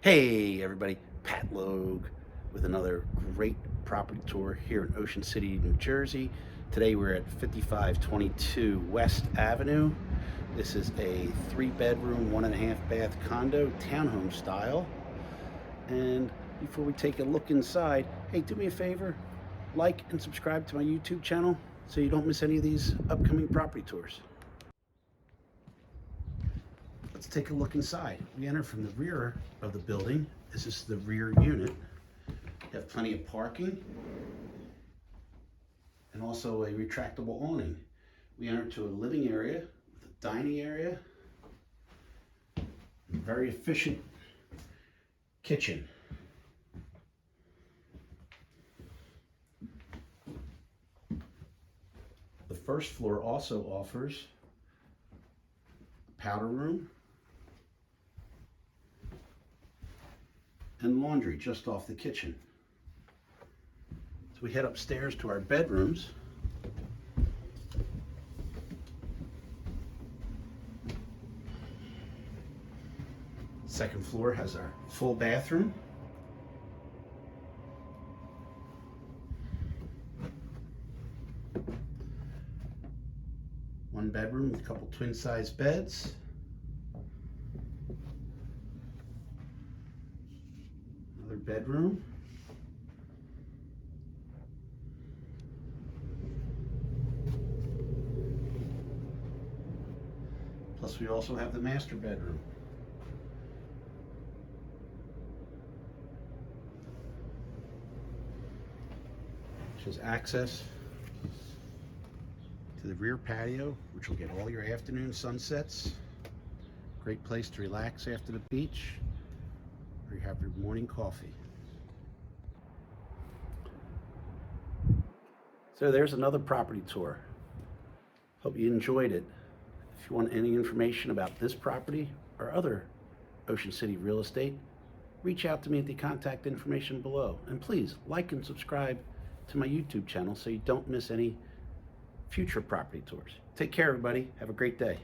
Hey everybody, Pat Logue with another great property tour here in Ocean City, New Jersey. Today we're at 5522 West Avenue. This is a 3-bedroom, 1.5-bath condo, townhome style. And before we take a look inside, hey, do me a favor, like and subscribe to my YouTube channel so you don't miss any of these upcoming property tours. Let's take a look inside. We enter from the rear of the building. This is the rear unit. You have plenty of parking and also a retractable awning. We enter to a living area with a dining area, and a very efficient kitchen. The first floor also offers a powder room and laundry just off the kitchen. So we head upstairs to our bedrooms. Second floor has our full bathroom. One bedroom with a couple twin-size beds. Another bedroom. Plus we also have the master bedroom. Which has access to the rear patio, which will get all your afternoon sunsets. Great place to relax after the beach, or you have your morning coffee. So there's another property tour. Hope you enjoyed it. If you want any information about this property or other Ocean City real estate, reach out to me at the contact information below. And please like and subscribe to my YouTube channel so you don't miss any future property tours. Take care, everybody. Have a great day.